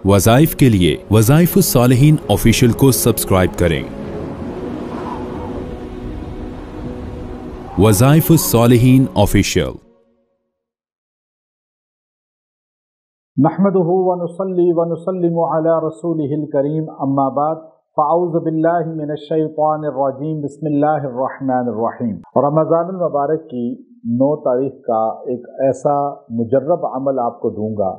वज़ाइफ के लिए वज़ाइफुस्सालिहीन ऑफिशियल को सब्सक्राइब करें। वज़ाइफुस्सालिहीन ऑफिशियल। नहमदुहु व नुसल्ली व नुसल्लिमु अला रसूलिहिल करीम, अम्मा बाद, फ़अऊज़ु बिल्लाहि मिनश शैतानिर रजीम, बिस्मिल्लाहिर रहमानिर रहीम। रमज़ानुल मुबारक की 9 तारीख का एक ऐसा मुजर्रब अमल आपको दूंगा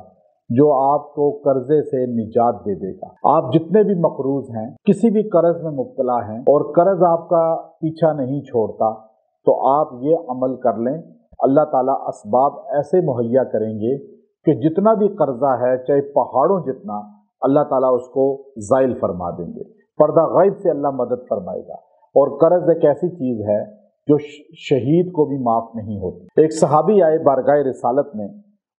जो आपको कर्जे से निजात दे देगा। आप जितने भी मकरूज हैं, किसी भी कर्ज में मुब्तला हैं और कर्ज आपका पीछा नहीं छोड़ता, तो आप ये अमल कर लें। अल्लाह ताला असबाब ऐसे मुहैया करेंगे कि जितना भी कर्जा है, चाहे पहाड़ों जितना, अल्लाह ताला उसको ज़ाइल फरमा देंगे। पर्दा गैब से अल्लाह मदद फरमाएगा। और कर्ज एक ऐसी चीज़ है जो शहीद को भी माफ़ नहीं होती। एक सहाबी आए बारगाह रिसालत में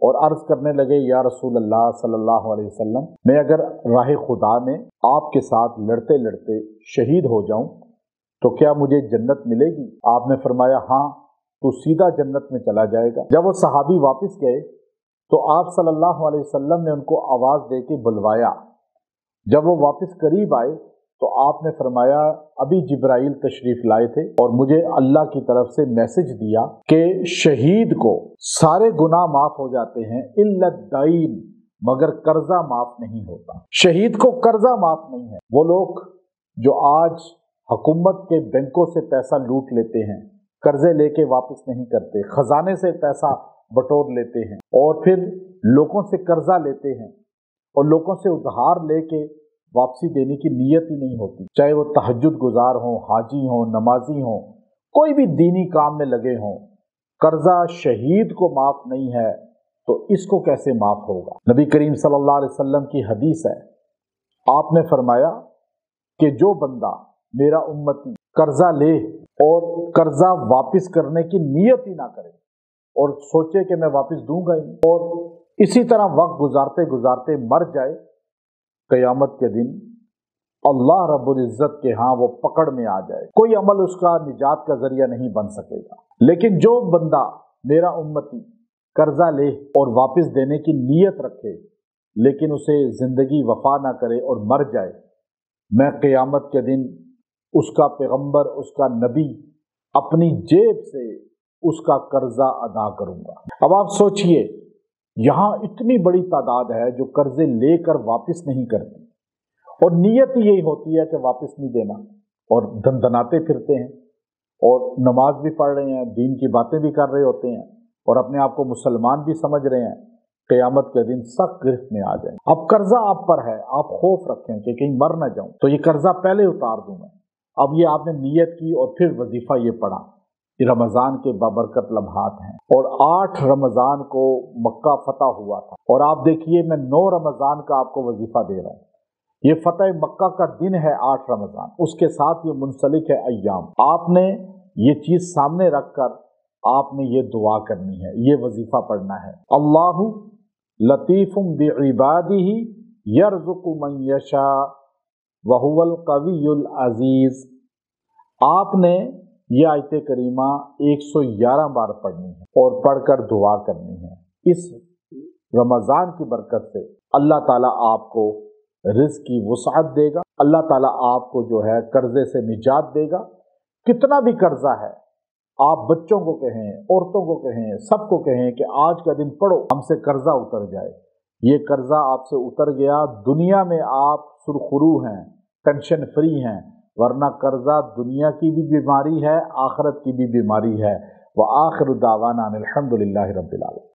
और अर्ज़ करने लगे, या रसूल अल्लाह सल्लल्लाहु अलैहि वसल्लम, मैं अगर राह खुदा में आपके साथ लड़ते लड़ते शहीद हो जाऊं तो क्या मुझे जन्नत मिलेगी? आपने फरमाया, हाँ, तो सीधा जन्नत में चला जाएगा। जब वो सहाबी वापस गए तो आप सल्लल्लाहु अलैहि वसल्लम ने उनको आवाज़ दे के बुलवाया। जब वो वापस करीब आए तो आपने फरमाया, अभी जिब्राइल तशरीफ लाए थे और मुझे अल्लाह की तरफ से मैसेज दिया कि शहीद को सारे गुनाह माफ हो जाते हैं इल्ला दाइन, मगर कर्जा माफ नहीं होता। शहीद को कर्जा माफ नहीं है। वो लोग जो आज हुकूमत के बैंकों से पैसा लूट लेते हैं, कर्जे लेके वापस नहीं करते, खजाने से पैसा बटोर लेते हैं और फिर लोगों से कर्जा लेते हैं और लोगों से उधार लेके वापसी देने की नीयत ही नहीं होती, चाहे वो तहज्जुद गुजार हों, हाजी हों, नमाजी हों, कोई भी दीनी काम में लगे हों, कर्जा शहीद को माफ नहीं है तो इसको कैसे माफ होगा? नबी करीम सल्लल्लाहु अलैहि वसल्लम की हदीस है, आपने फरमाया कि जो बंदा मेरा उम्मती कर्जा ले और कर्जा वापस करने की नीयत ही ना करे और सोचे कि मैं वापस दूंगा ही, और इसी तरह वक्त गुजारते गुजारते मर जाए, क़यामत के दिन अल्लाह रब्बुल इज़्ज़त के यहाँ वो पकड़ में आ जाए, कोई अमल उसका निजात का जरिया नहीं बन सकेगा। लेकिन जो बंदा मेरा उम्मती कर्जा ले और वापस देने की नीयत रखे लेकिन उसे जिंदगी वफा ना करे और मर जाए, मैं क़यामत के दिन उसका पैगंबर, उसका नबी अपनी जेब से उसका कर्जा अदा करूंगा। अब आप सोचिए, यहाँ इतनी बड़ी तादाद है जो कर्जे लेकर वापस नहीं करती और नीयत यही होती है कि वापस नहीं देना, और धनधनाते फिरते हैं और नमाज भी पढ़ रहे हैं, दीन की बातें भी कर रहे होते हैं और अपने आप को मुसलमान भी समझ रहे हैं। क़यामत के दिन सख्त गिरफ्त में आ जाए। अब कर्जा आप पर है, आप खौफ रखें कि कहीं मर ना जाऊं, तो ये कर्जा पहले उतार दूं मैं। अब ये आपने नीयत की और फिर वजीफा ये पढ़ा, रमज़ान के बाबरकत लम्हात हैं और 8 रमज़ान को मक्का फतह हुआ था और आप देखिए मैं 9 रमज़ान का आपको वजीफा दे रहा हूँ। ये फतह मक्का का दिन है 8 रमज़ान, उसके साथ ये मुंसलिक है अय्याम। आपने ये चीज़ सामने रखकर आपने ये दुआ करनी है, ये वजीफा पढ़ना है, अल्लाहु लतीफ़ुम बिइबादिही यर्ज़ुक़ु मन यशा व हुवल क़वियुल अज़ीज़। आपने ये आयत करीमा 111 बार पढ़नी है और पढ़कर दुआ करनी है। इस रमज़ान की बरकत से अल्लाह ताला आपको रिज़्क़ की वुसअत देगा, अल्लाह ताला आपको जो है कर्जे से निजात देगा। कितना भी कर्जा है, आप बच्चों को कहें, औरतों को कहें, सबको कहें कि आज का दिन पढ़ो, हमसे कर्जा उतर जाए। ये कर्जा आपसे उतर गया, दुनिया में आप सुरखुरू हैं, टेंशन फ्री हैं, वरना कर्जा दुनिया की भी बीमारी है, आखिरत की भी बीमारी है। व आखिरु दावाना अनिल हम्दुलिल्लाहि रब्बिल आलमीन।